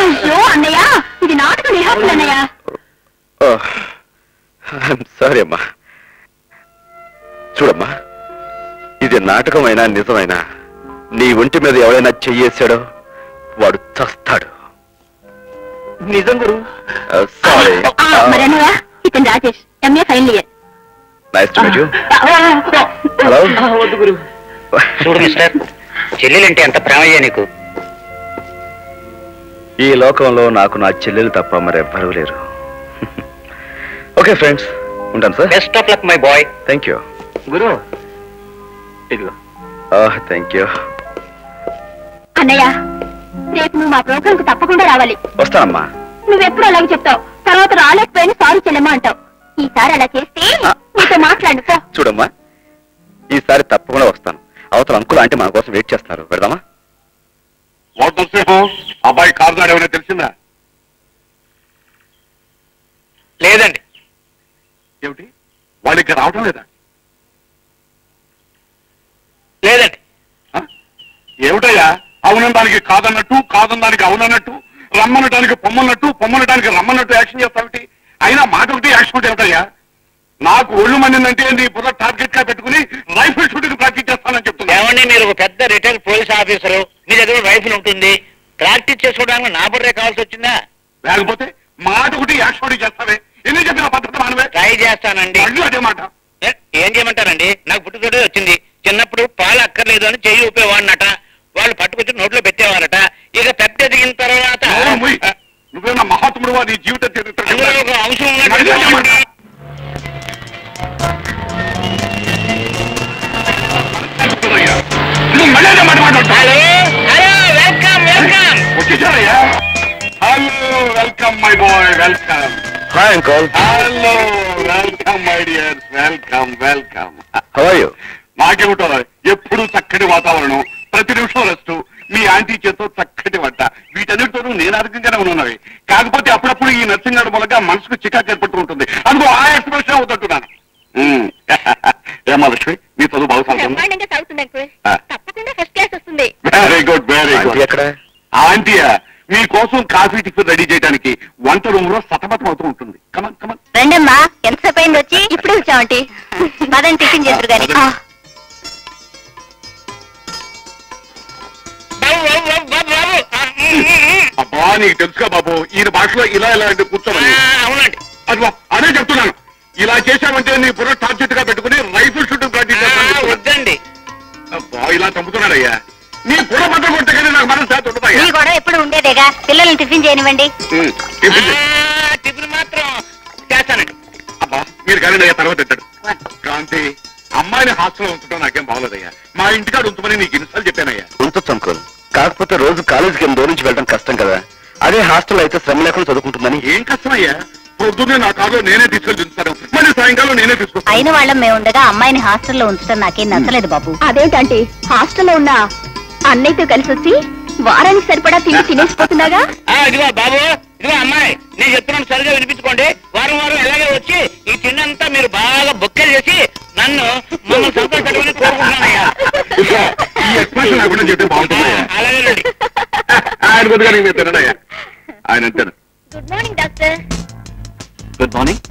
అయ్యో అన్నయ్య, ఇది నాటక రిహార్సల్ అన్నయ్య. సారీ అమ్మా. చూడమ్మా, ఇది నాటకమైనా నిజమైనా నీ ఒంటి మీద ఎవరైనా చెయ్యేశాడో వాడు చస్తాడు. నిజం గురు. సారీ. మరన్నయ్య, ఇతను Rajesh, MA final year. Nice to meet you. Hello. వద్దు గురు. చూడు మిస్టర్, చెల్లెలంటే ఎంత ప్రేమయ్యా నీకు. ఈ లోకంలో నాకు నా చెల్లెలు తప్ప మరెవ్వరూ లేరు. ఓకే ఫ్రెండ్స్, ఉంటాను sir. Best of luck my boy. Thank you గురు. ఇదిగో. Thank you. అన్నయ్య, రేపు నువ్వు మా ప్రోగ్రామ్ కు తప్పకుండా రావాలి. వస్తానమ్మా. నువ్వెప్పుడు అలాగే చెప్తావు, తర్వాత రాలేకపోయినా సారీ చెల్లెమ్మా అంటావు. ఈసారి అలా చేస్తే నీతో మాట్లాడు. చూడమ్మా, ఈసారి తప్పకుండా వస్తాను. అవతల అంకుల్ అంటే మన కోసం వెయిట్ చేస్తున్నారు. పెడదామా? అబ్బాయి కారు నాడు ఏమైనా తెలిసిందా? లేదండి. ఏమిటి, వాళ్ళకి రావటం లేదా? లేదండి. ఏమిటయ్యా, అవునడానికి కాదన్నట్టు, కాదనడానికి అవునన్నట్టు, రమ్మనటానికి పొమ్మన్నట్టు, పొమ్మనటానికి రమ్మన్నట్టు యాక్షన్ చేస్తావుటి. అయినా మాట ఒకటి యాక్షన్ ఒకటి ఏమిటయ్యా? నాకు ఒళ్ళు మండిందంటే నీ బుర్ర టార్గెట్ గా పెట్టుకుని రైఫిల్ షూటింగ్ ప్రాక్టీస్ చేస్తానని చెప్తున్నా. ఏమండి, మీరు ఒక పెద్ద రిటైర్డ్ పోలీస్ ఆఫీసరు, మీ దగ్గర రైఫిల్ ఉంటుంది, ప్రాక్టీస్ చేసుకోవడానికి నా బుర్రే కావాల్సి వచ్చిందా? లేకపోతే మాట ఒకటి యాక్షన్ ఒకటి చేస్తావే. ఎన్ని చెప్పిన పద్ధతి మానవే. ట్రై చేస్తానండి. అదే మాట. ఏం చేయమంటారండి, నాకు పుట్టుతోటే వచ్చింది. చిన్నప్పుడు పాలు అక్కర్లేదు అని చెయ్యి ఊపేవాడినట, వాళ్ళు పట్టుకొచ్చి నోట్లో పెట్టేవారట. ఇక పెద్ద ఎదిగిన తర్వాత నువ్వేనా మహాత్ముడు, నీ జీవిత చరిత్ర ఒక అంశం ఉన్నట్టు. వచ్చేసారయ్యా. Hello, welcome my boy, welcome. Hi uncle. Hello, welcome my dear, welcome welcome. How are you? నాకేమిటో ఎప్పుడు చక్కటి వాతావరణం, ప్రతి నిమిషం రెస్ట్, మీ ఆంటీ చేతో చక్కటి వంట, వీటన్నిటితోనూ నేను ఆరోగ్యంగానే ఉన్నవి. కాకపోతే అప్పుడప్పుడు ఈ నర్సింగ్ గారి మూలంగా మనసుకు చికాకు ఏర్పడుతూ ఉంటుంది. అందుకో ఆ ఎక్స్ప్రెషన్ అవుతుంటున్నాను. ఏమా లక్ష్మి, మీ చదువు బాగా సాగుతుంది? తప్పకుండా ఫస్ట్ క్లాస్ వస్తుంది. Very good, very good. ఎక్కడ? ఆంటీయా, మీకోసం కాఫీ టిఫిన్ రెడీ చేయడానికి వంట రూమ్ లో సతమతం అవుతూ ఉంటుంది. Come on come on. రండమ్మా, ఎంతసేపు అయింది వచ్చి? ఇప్పుడు వచ్చామంటే మదన్ టిఫిన్ చేద్దరు గాని. అబ్బా, నీకు తెలుసుగా బాబు, ఈయన భాషలో ఇలా ఇలా అంటే కూర్చోమని. అవునండి. అదిగో అదే చెప్తున్నాను. ఇలా చేశామంటే నీ బుర్ర టార్గెట్ గా పెట్టుకుని రైఫిల్ షూటింగ్ ప్రాక్టీస్ చేస్తాను. వద్దండి. అబ్బా, ఇలా చంపుతున్నాడయ్యా. నీ బుర్ర బట్ట కొట్టే కానీ నాకు మనసు శాతం ఉంటుందయ్యా. నీ గొడవ ఎప్పుడు ఉండేదేగా, పిల్లల్ని టిఫిన్ చేయనివ్వండి. టిఫిన్ మాత్రం చేస్తానండి. అబ్బా, మీరు కానీ అయ్యా తర్వాత తిట్టాడు. కాంతి, అమ్మాయిని హాస్టల్లో ఉంచడం నాకేం బాగోలేదయ్యా. మా ఇంటికాడ ఉంచమని నీకు ఇన్నిసార్లు చెప్పానయ్యా. ఉంచొచ్చు అంకుల్, కాకపోతే రోజు కాలేజీకి దూరం నుంచి వెళ్ళడం కష్టం కదా. అదే హాస్టల్ అయితే శ్రమ లేకుండా చదువుకుంటుందని. ఏం కష్టమయ్యా, పొద్దున్నే నా కారులో నేనే తీసుకెళ్ళి దించుతాను, మళ్ళీ సాయంకాలం నేనే తీసుకొస్తాను. అయిన వాళ్ళం మేము ఉండగా అమ్మాయిని హాస్టల్లో ఉంచడం నాకేం నచ్చలేదు బాబు. అదేంటంటే హాస్టల్లో ఉన్న అన్నయ్యతో కలిసి వచ్చి వారానికి సరిపడా తిండి తినేసిపోతున్నాగా. ఇదిగో బాబు, ఇదిగో అమ్మాయి, నేను చెప్తున్నాను సరిగా వినిపించుకోండి. వారం వారం ఎలాగే వచ్చి ఈ తిండంతా మీరు బాగా బొక్కలు చేసి నన్ను మమ్మల్ని సంతోషపెట్టుకుని కోరుకుంటున్నానయ్యా. ఈ ఎక్స్ప్రెషన్ లేకుండా చెప్తే బాగుంటుందయ్యా. అలాగేనండి. ఆయన కొద్దిగా నేను తినడయ్యా, ఆయన అంతేను. Good morning doctor. Good morning,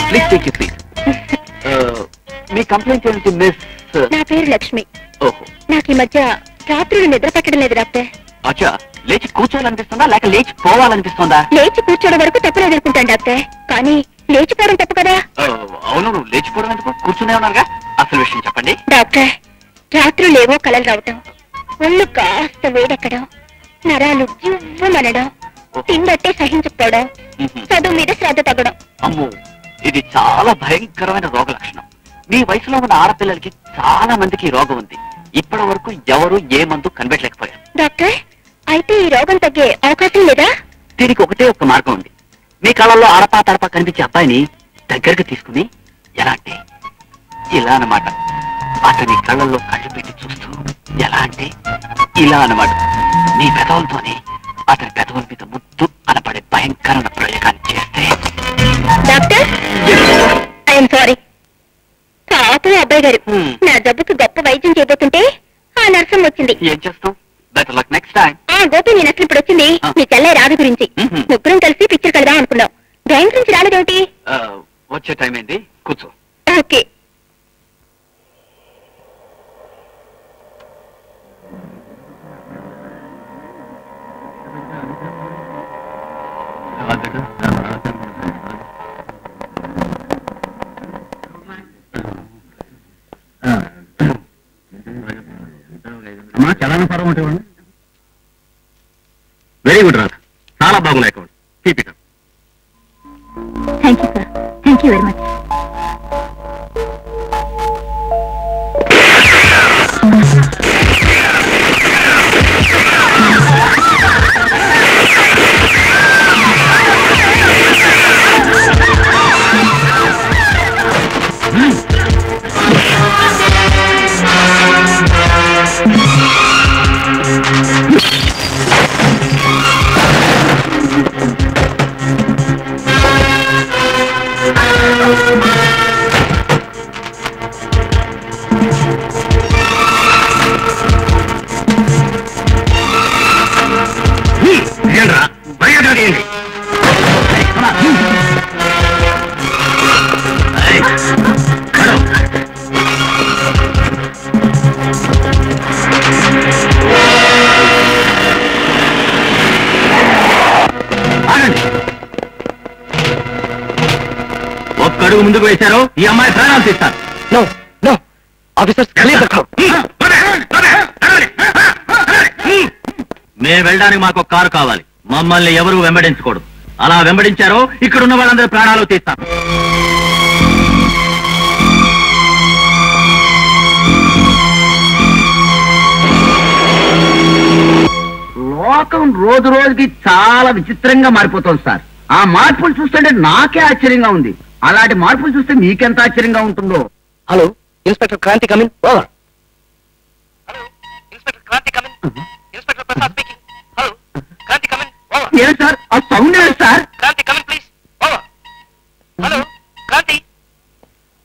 please take you seat. మీ కంప్లైంట్ ఏంటి మిస్? నా పేరు లక్ష్మి. ఓహో, నాకు ఈ మధ్య రాత్రులు నిద్ర పట్టడం లేదు డాక్టర్. అచ్చా, లేచి కూర్చోవాలనిపిస్తుందా లేక లేచి పోవాలనిపిస్తుందా? లేచి కూర్చోవడం వరకు తప్పలేదు అనుకుంటాను డాక్టర్, కానీ లేచిపోవడం తప్పు కదా. అవును, లేచిపోవడం ఎందుకు, కూర్చునే ఉన్నారుగా. అసలు విషయం చెప్పండి డాక్టర్. రాత్రులేవో కలలు రావటం, ఒళ్ళు కాస్త వేడెక్కడం, నరాలు జివ్వమనడం, తిండట్టే సహించకపోవడం, చదువు మీద శ్రద్ధ తగ్గడం. అమ్మో, ఇది చాలా భయంకరమైన రోగ లక్షణం. మీ వయసులో ఉన్న ఆడపిల్లలకి చాలా మందికి ఈ రోగం ఉంది. ఇప్పటి వరకు ఎవరు ఏ మందు కనిపెట్టలేకపోయారు. డాక్టర్, అయితే ఈ రోగం తగ్గే అవకాశం లేదా? దీనికి ఒకటే ఒక మార్గం ఉంది. మీ కళ్ళల్లో అడపా తడపా కనిపించే అబ్బాయిని దగ్గరకు తీసుకుని ఎలా అంటే ఇలా అన్నమాట, అతని కళ్ళల్లో కళ్ళు పెట్టి చూస్తూ ఎలా అంటే ఇలా అన్నమాట, మీ పెదవులతోనే అతని పెదవుల మీద ముద్దు అనపడే భయంకరమైన ప్రయోగాన్ని చేస్తే. Doctor, I'm sorry. పాపం అబ్బాయి గారు, నా జబ్బుకి గొప్ప వైద్యం చేయబోతుంటే ఆ నర్సం వచ్చింది. ఏం చేస్తాం? Better luck next time. Gopi, నేను అసలు ఇప్పుడు వచ్చింది మీ చెల్లె రాధ గురించి. ముగ్గురం కలిసి పిక్చర్ కలదా అనుకున్నాం. బ్యాంక్ నుంచి రాలేదేమిటి? వచ్చే టైం ఏంది, కూర్చో. ఓకే. చలానా ఫారం ఉంటే వెరీ గుడ్ రాధ, చాలా బాగున్నాయి account. Keep it up. Thank you sir, thank you very much. అడుగు ముందుకు వేశారో ఈ అమ్మాయి ప్రాణాలు తీస్తారు. నో నో ఆఫీసర్స్, మేము వెళ్ళడానికి మాకు కారు కావాలి. మమ్మల్ని ఎవరు వెంబడించకూడదు. అలా వెంబడించారో ఇక్కడున్న వాళ్ళందరూ ప్రాణాలు తీస్తాం. లోకం రోజు రోజుకి చాలా విచిత్రంగా మారిపోతుంది సార్. ఆ మార్పులు చూస్తుంటే నాకే ఆశ్చర్యంగా ఉంది. అలాంటి మార్పులు చూస్తే మీకెంత ఆశ్చర్యంగా ఉంటుందో. Hello, inspector Kranti come in. Over. Hello, inspector Kranti come in. Inspector Prasad speaking. Hello, Kranti come in. Over. ఏం సార్ ఆ సౌండ్ ఏంటి sir? Kranti come in please. Over. Hello, Kranti.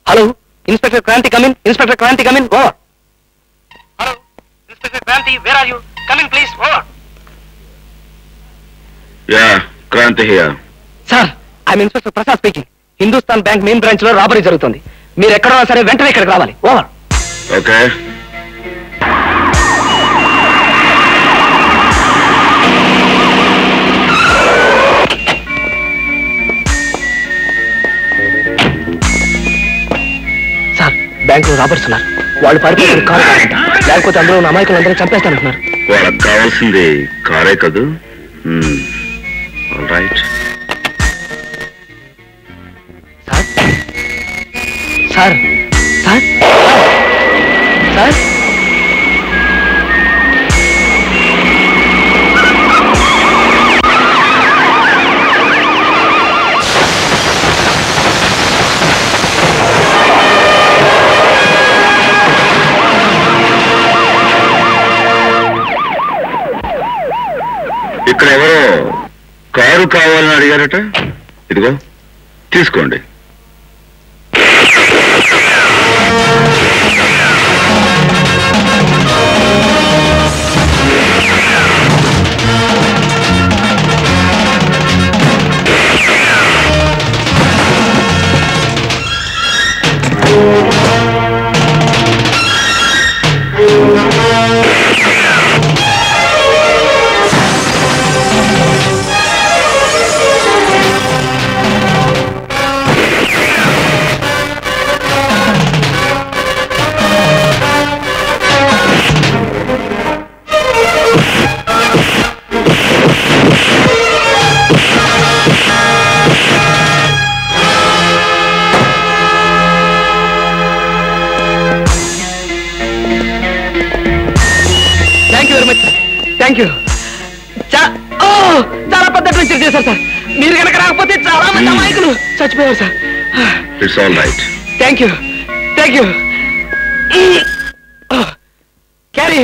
Hello, inspector Kranti come in. Inspector Kranti come in. Over. Hello, inspector Kranti, where are you? Come in please. Over. Yeah, Kranti here. Sir, I'm inspector Prasad speaking. Hindustan bank main branch లో robbery జరుగుతుంది. మీరు ఎక్కడన్నా సరే వెంటనే ఇక్కడికి రావాలి. ఓవర్. ఓకే. సార్, బ్యాంక్ లో robbers ఉన్నారు. వాళ్ళు పారిపోయి కారు లేకపోతే అందులో ఉన్న అమాయకులందరూ చంపేస్తానంటున్నారు. వాళ్ళకి కావాల్సింది కారే కదూ. రైట్. సార్ సార్ సార్ ఇక్కడ ఎవరో కారు కావాలని అడిగారట. ఇదిగో తీసుకోండి. Thank you. చాలా పెద్ద అడ్వెంచర్ చేశారు సార్. మీరు కనుక రాకపోతే చాలా మంది అమాయకులు చచ్చిపోయారు sir. It's all right. Thank you. Thank you. Carry.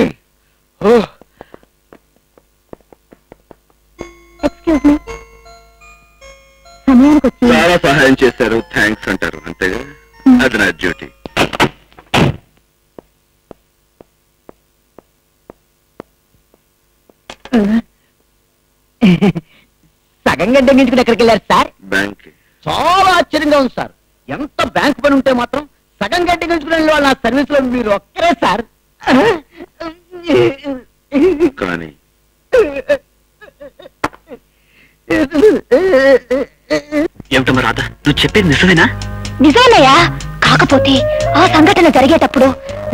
Excuse me, సమయానికి వచ్చి చాలా సహాయం చేశారు, థ్యాంక్స్ అంటారు అంతేగా, అది నా డ్యూటీ. సగం గంట నుంచి ఎక్కడికి వెళ్ళారు సార్? బ్యాంక్. చాలా ఆశ్చర్యంగా ఉంది సార్. ఎంత బ్యాంక్ పని ఉంటే మాత్రం సగం గంట గెలుచుకునే వాళ్ళు నా సర్వీస్ లో మీరు ఒక్కరే సార్. కానీ ఏమిటమ్మా రాధా, నువ్వు చెప్పేది నిజమేనా? నిజాలయ్యా. కాకపోతే ఆ సంఘటన జరిగేటప్పుడు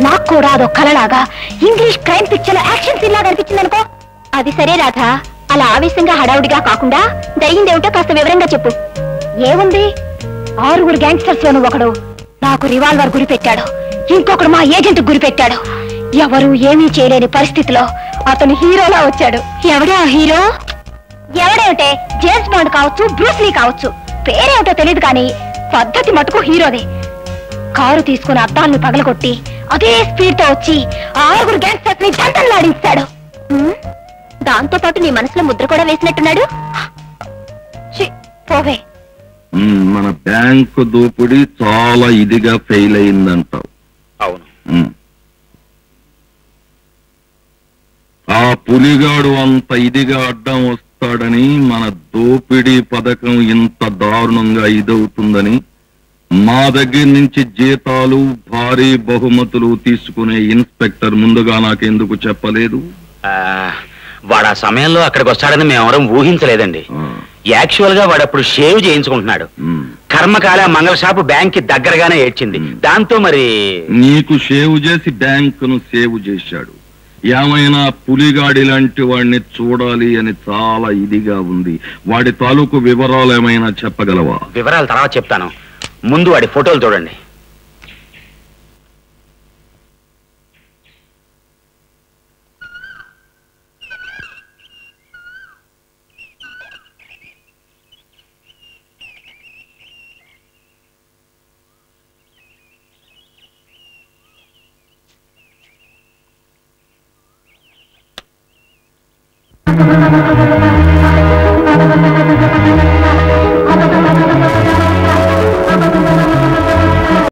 నాకు కూడా అదో కలలాగా ఇంగ్లీష్ క్రైమ్ పిక్చర్ లో యాక్షన్ సీన్ లాగా అనిపించింది అనుకో. అది సరే రాధా, అలా ఆవేశంగా హడావుడిగా కాకుండా జరిగిందేమిటో కాస్త వివరంగా చెప్పు. ఏముంది, 6 గ్యాంగ్స్టర్స్ లోను ఒకడు నాకు రివాల్వర్ గురి పెట్టాడు, ఇంకొకడు మా ఏజెంట్ గురి పెట్టాడు. ఎవరు ఏమీ చేయలేని పరిస్థితిలో అతను హీరోలా వచ్చాడు. ఎవడా హీరో? ఎవడేమిటే, జేమ్స్ బాండ్ కావచ్చు, బ్రూస్లీ కావచ్చు, పేరేమిటో తెలియదు కానీ పద్ధతి మటుకు హీరోదే. కారు తీసుకుని అద్దాలను పగలగొట్టి అదే స్పీడ్ తో వచ్చి 6 గ్యాంగ్స్టర్స్ ని దండలాడించాడు. దాంతో పాటు నీ మనసులో ముద్ర కూడా వేసినట్టున్నాడు. పోవే. మన బ్యాంకు దోపిడీ చాలా ఇదిగా ఫెయిల్ అయిందంటావు. అవును. ఆ పులిగాడు అంత ఇదిగా అడ్డం వస్తాడని, మన దోపిడీ పథకం ఇంత దారుణంగా ఇదవుతుందని మా దగ్గర నుంచి జీతాలు భారీ బహుమతులు తీసుకునే ఇన్స్పెక్టర్ ముందుగా నాకెందుకు చెప్పలేదు? వాడు ఆ సమయంలో అక్కడికి వస్తాడని మేమెవరం ఊహించలేదండి. యాక్చువల్ గా వాడు అప్పుడు షేవ్ చేయించుకుంటున్నాడు. కర్మకాల మంగళ షాపు బ్యాంక్ కి దగ్గరగానే ఏడ్చింది. దాంతో మరి నీకు షేవ్ చేసి బ్యాంకును సేవ్ చేశాడు. ఏమైనా పులిగాడి లాంటి వాడిని చూడాలి అని చాలా ఇదిగా ఉంది. వాడి తాలూకు వివరాలు ఏమైనా చెప్పగలవా? వివరాలు తర్వాత చెప్తాను, ముందు వాడి ఫోటోలు చూడండి.